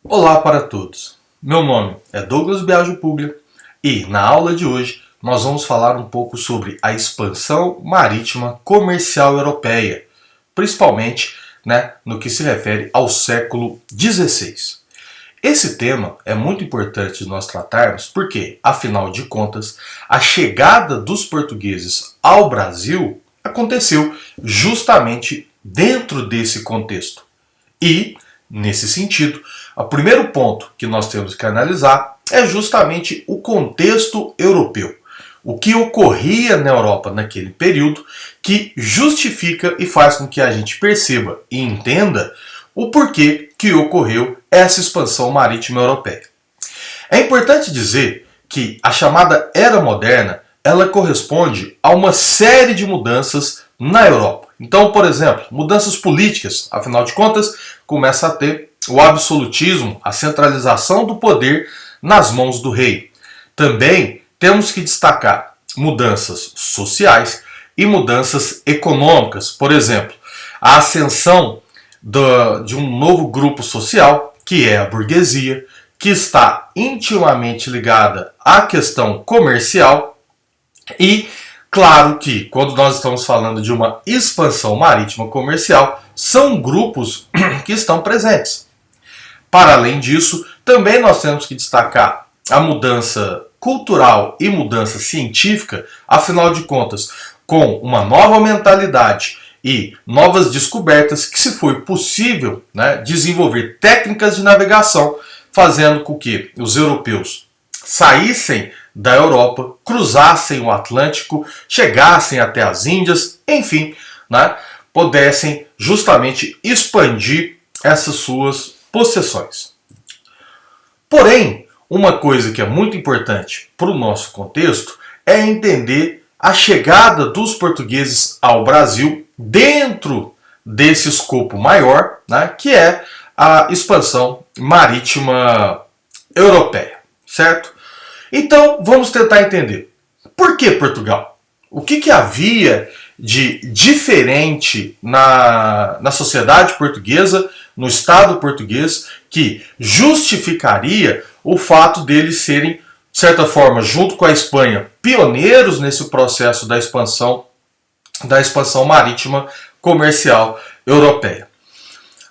Olá para todos, meu nome é Douglas Biagio Puglia e na aula de hoje nós vamos falar um pouco sobre a expansão marítima comercial europeia, principalmente no que se refere ao século XVI. Esse tema é muito importante de nós tratarmos porque, afinal de contas, a chegada dos portugueses ao Brasil aconteceu justamente dentro desse contexto. E, nesse sentido, o primeiro ponto que nós temos que analisar é justamente o contexto europeu. O que ocorria na Europa naquele período que justifica e faz com que a gente perceba e entenda o porquê que ocorreu essa expansão marítima europeia. É importante dizer que a chamada Era Moderna ela corresponde a uma série de mudanças na Europa. Então, por exemplo, mudanças políticas, afinal de contas, começa a ter o absolutismo, a centralização do poder nas mãos do rei. Também temos que destacar mudanças sociais e mudanças econômicas. Por exemplo, a ascensão de um novo grupo social, que é a burguesia, que está intimamente ligada à questão comercial e, claro que, quando nós estamos falando de uma expansão marítima comercial, são grupos que estão presentes. Para além disso, também nós temos que destacar a mudança cultural e mudança científica, afinal de contas, com uma nova mentalidade e novas descobertas que se foi possível desenvolver técnicas de navegação, fazendo com que os europeus saíssem da Europa, cruzassem o Atlântico, chegassem até as Índias, enfim, pudessem justamente expandir essas suas possessões. Porém, uma coisa que é muito importante para o nosso contexto é entender a chegada dos portugueses ao Brasil dentro desse escopo maior, que é a expansão marítima europeia, certo? Então, vamos tentar entender. Por que Portugal? O que havia de diferente na sociedade portuguesa, no Estado português, que justificaria o fato deles serem, de certa forma, junto com a Espanha, pioneiros nesse processo da expansão marítima comercial europeia?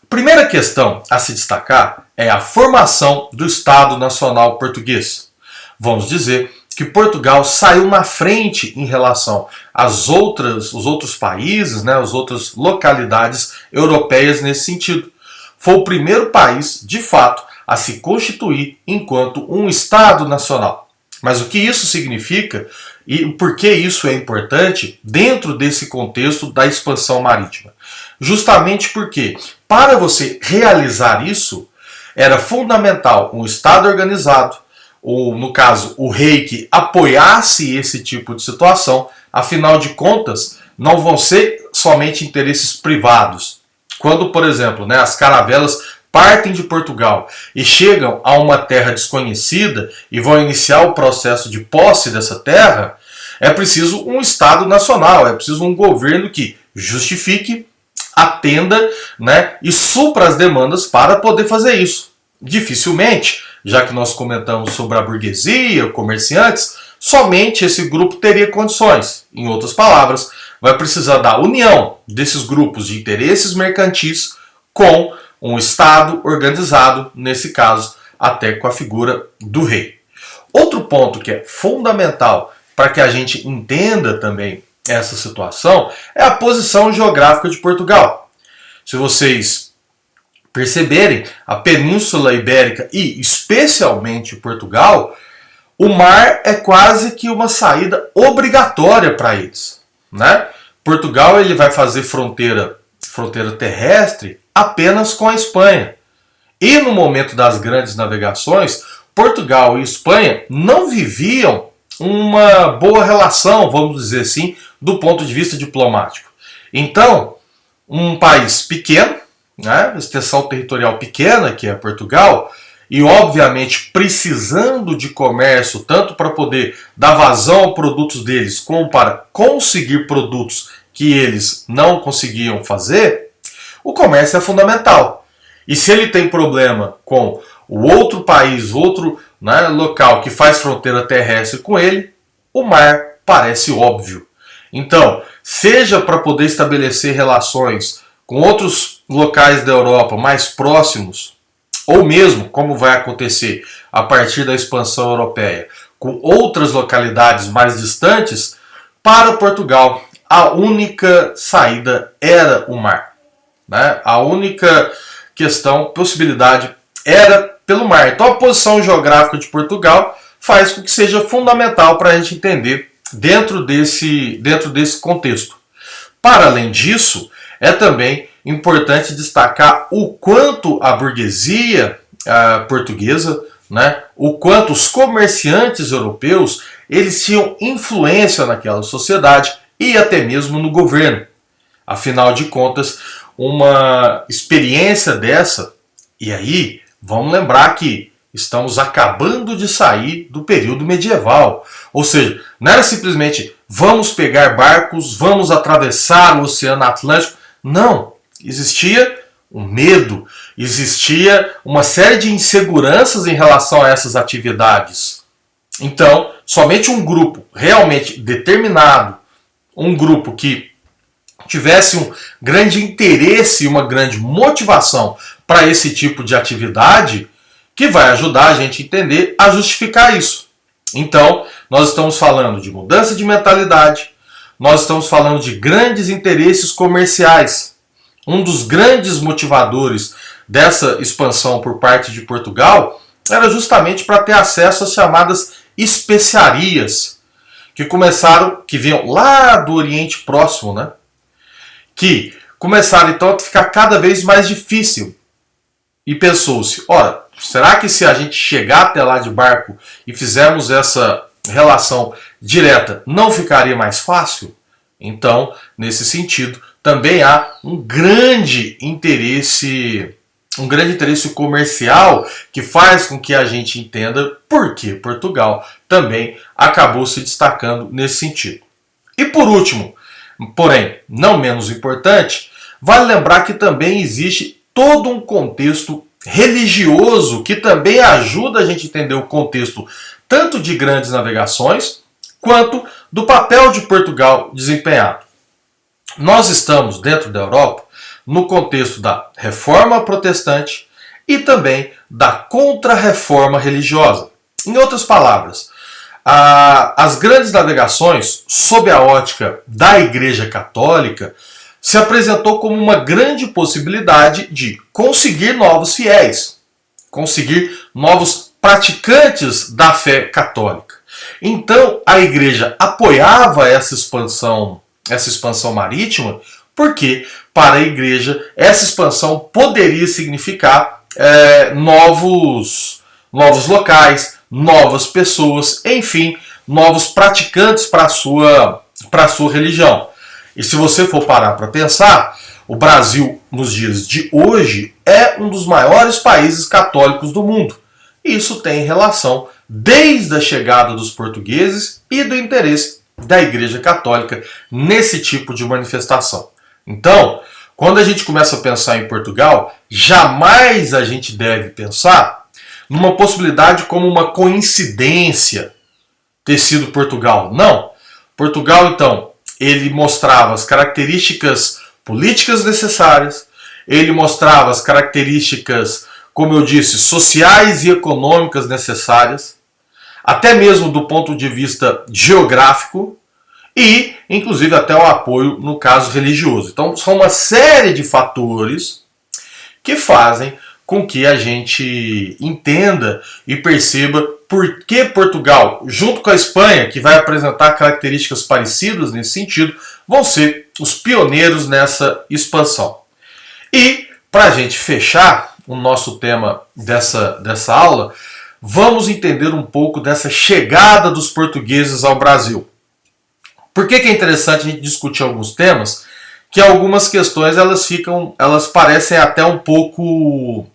A primeira questão a se destacar é a formação do Estado Nacional Português. Vamos dizer que Portugal saiu na frente em relação os outros países, as outras localidades europeias nesse sentido. Foi o primeiro país, de fato, a se constituir enquanto um Estado nacional. Mas o que isso significa e por que isso é importante dentro desse contexto da expansão marítima? Justamente porque, para você realizar isso, era fundamental um Estado organizado, ou, no caso, o rei que apoiasse esse tipo de situação. Afinal de contas, não vão ser somente interesses privados. Quando, por exemplo, as caravelas partem de Portugal e chegam a uma terra desconhecida e vão iniciar o processo de posse dessa terra, é preciso um Estado nacional, é preciso um governo que justifique, atenda e supra as demandas para poder fazer isso. Dificilmente, já que nós comentamos sobre a burguesia, comerciantes, somente esse grupo teria condições. Em outras palavras, vai precisar da união desses grupos de interesses mercantis com um Estado organizado, nesse caso, até com a figura do rei. Outro ponto que é fundamental para que a gente entenda também essa situação é a posição geográfica de Portugal. Se vocês perceberem, a Península Ibérica e especialmente Portugal, o mar é quase que uma saída obrigatória para eles. Portugal ele vai fazer fronteira terrestre apenas com a Espanha. E no momento das grandes navegações, Portugal e Espanha não viviam uma boa relação, vamos dizer assim, do ponto de vista diplomático. Então, um país pequeno, extensão territorial pequena, que é Portugal, e obviamente precisando de comércio, tanto para poder dar vazão a produtos deles, como para conseguir produtos que eles não conseguiam fazer, o comércio é fundamental. E se ele tem problema com o outro país, outro, né, local que faz fronteira terrestre com ele, o mar parece óbvio. Então, seja para poder estabelecer relações com outros locais da Europa mais próximos, ou mesmo, como vai acontecer a partir da expansão europeia, com outras localidades mais distantes, para Portugal, a única saída era o mar. Né? A única possibilidade era pelo mar. Então a posição geográfica de Portugal faz com que seja fundamental para a gente entender dentro desse contexto. Para além disso, é também importante destacar o quanto a burguesia portuguesa, né, o quanto os comerciantes europeus, eles tinham influência naquela sociedade e até mesmo no governo. Afinal de contas, uma experiência dessa, e aí vamos lembrar que estamos acabando de sair do período medieval, ou seja, não era simplesmente vamos pegar barcos, vamos atravessar o Oceano Atlântico, não, existia um medo, existia uma série de inseguranças em relação a essas atividades. Então, somente um grupo realmente determinado, um grupo que tivesse um grande interesse e uma grande motivação para esse tipo de atividade, que vai ajudar a gente a entender, a justificar isso. Então, nós estamos falando de mudança de mentalidade, nós estamos falando de grandes interesses comerciais. Um dos grandes motivadores dessa expansão por parte de Portugal era justamente para ter acesso às chamadas especiarias, que vinham lá do Oriente Próximo, né? Que começaram então a ficar cada vez mais difícil. E pensou-se, ora, será que se a gente chegar até lá de barco e fizermos essa relação direta, não ficaria mais fácil? Então, nesse sentido, também há um grande interesse comercial que faz com que a gente entenda por que Portugal também acabou se destacando nesse sentido. E por último, porém não menos importante, vale lembrar que também existe todo um contexto religioso que também ajuda a gente a entender o contexto tanto de grandes navegações quanto do papel de Portugal desempenhado. Nós estamos dentro da Europa no contexto da reforma protestante e também da contra-reforma religiosa. Em outras palavras, as grandes navegações, sob a ótica da Igreja Católica, se apresentou como uma grande possibilidade de conseguir novos fiéis, conseguir novos praticantes da fé católica. Então, a Igreja apoiava essa expansão marítima, porque para a Igreja essa expansão poderia significar novos locais, novas pessoas, enfim, novos praticantes para a sua religião. E se você for parar para pensar, o Brasil, nos dias de hoje, é um dos maiores países católicos do mundo. E isso tem relação desde a chegada dos portugueses e do interesse da Igreja Católica nesse tipo de manifestação. Então, quando a gente começa a pensar em Portugal, jamais a gente deve pensar numa possibilidade como uma coincidência ter sido Portugal. Não. Portugal, então, ele mostrava as características políticas necessárias, ele mostrava as características, como eu disse, sociais e econômicas necessárias, até mesmo do ponto de vista geográfico e, inclusive, até o apoio no caso religioso. Então, são uma série de fatores que fazem com que a gente entenda e perceba por que Portugal, junto com a Espanha, que vai apresentar características parecidas nesse sentido, vão ser os pioneiros nessa expansão. E, para a gente fechar o nosso tema dessa aula, vamos entender um pouco dessa chegada dos portugueses ao Brasil. Por que é interessante a gente discutir alguns temas? Que algumas questões elas parecem até um pouco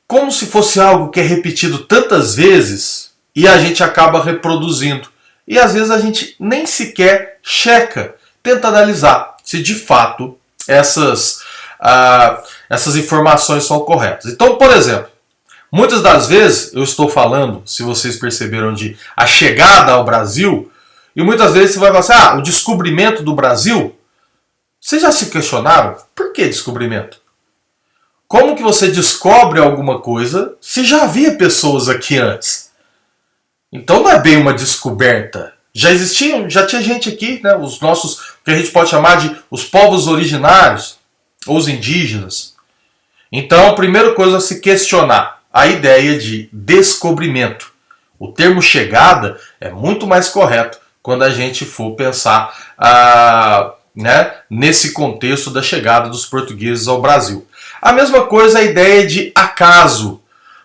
como se fosse algo que é repetido tantas vezes e a gente acaba reproduzindo. E às vezes a gente nem sequer checa, tenta analisar se de fato essas informações são corretas. Então, por exemplo, Muitas das vezes eu estou falando, se vocês perceberam, de a chegada ao Brasil, e muitas vezes você vai falar assim, o descobrimento do Brasil. Vocês já se questionaram? Por que descobrimento? Como que você descobre alguma coisa se já havia pessoas aqui antes? Então não é bem uma descoberta. Já existiam, já tinha gente aqui, né, os nossos, que a gente pode chamar de os povos originários, ou os indígenas. Então, a primeira coisa a se questionar, a ideia de descobrimento. O termo chegada é muito mais correto quando a gente for pensar nesse contexto da chegada dos portugueses ao Brasil. A mesma coisa a ideia de acaso.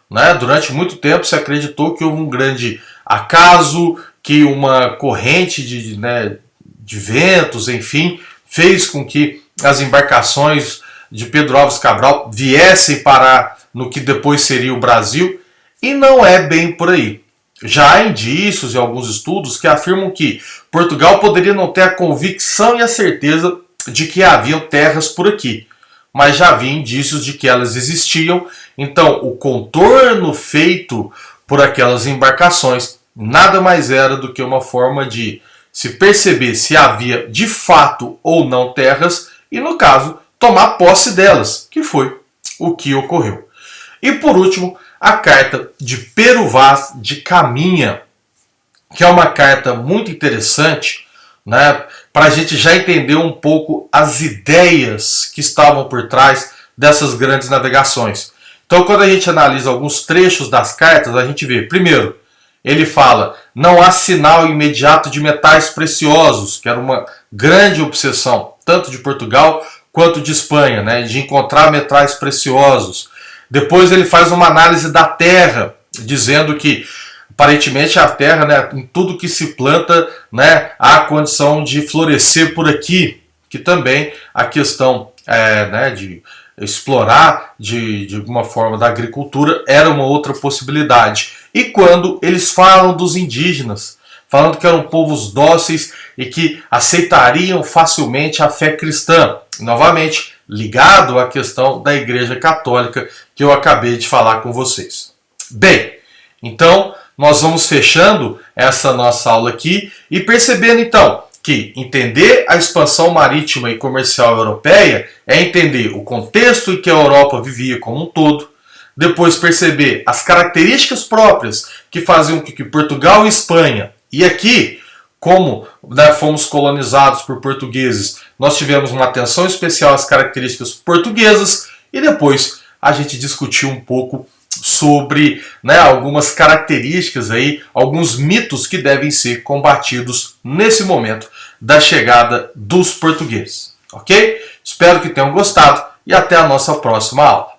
Né? Durante muito tempo se acreditou que houve um grande acaso, que uma corrente de ventos, enfim, fez com que as embarcações de Pedro Álvares Cabral viessem parar no que depois seria o Brasil, e não é bem por aí. Já há indícios e alguns estudos que afirmam que Portugal poderia não ter a convicção e a certeza de que haviam terras por aqui, mas já havia indícios de que elas existiam, então o contorno feito por aquelas embarcações nada mais era do que uma forma de se perceber se havia de fato ou não terras e, no caso, tomar posse delas, que foi o que ocorreu. E por último, a carta de Pero Vaz de Caminha, que é uma carta muito interessante, né, para a gente já entender um pouco as ideias que estavam por trás dessas grandes navegações. Então, quando a gente analisa alguns trechos das cartas, a gente vê, primeiro, ele fala, não há sinal imediato de metais preciosos, que era uma grande obsessão, tanto de Portugal quanto de Espanha, né, de encontrar metais preciosos. Depois ele faz uma análise da terra, dizendo que aparentemente a terra, né, em tudo que se planta, né, há condição de florescer por aqui, que também a questão de explorar de alguma forma da agricultura era uma outra possibilidade. E quando eles falam dos indígenas, falando que eram povos dóceis e que aceitariam facilmente a fé cristã, novamente ligado à questão da Igreja Católica que eu acabei de falar com vocês. Bem, então nós vamos fechando essa nossa aula aqui e percebendo então que entender a expansão marítima e comercial europeia é entender o contexto em que a Europa vivia como um todo, depois perceber as características próprias que faziam com que Portugal e Espanha, e aqui, como fomos colonizados por portugueses, nós tivemos uma atenção especial às características portuguesas, e depois a gente discutiu um pouco sobre algumas características, alguns mitos que devem ser combatidos nesse momento da chegada dos portugueses. Ok? Espero que tenham gostado e até a nossa próxima aula.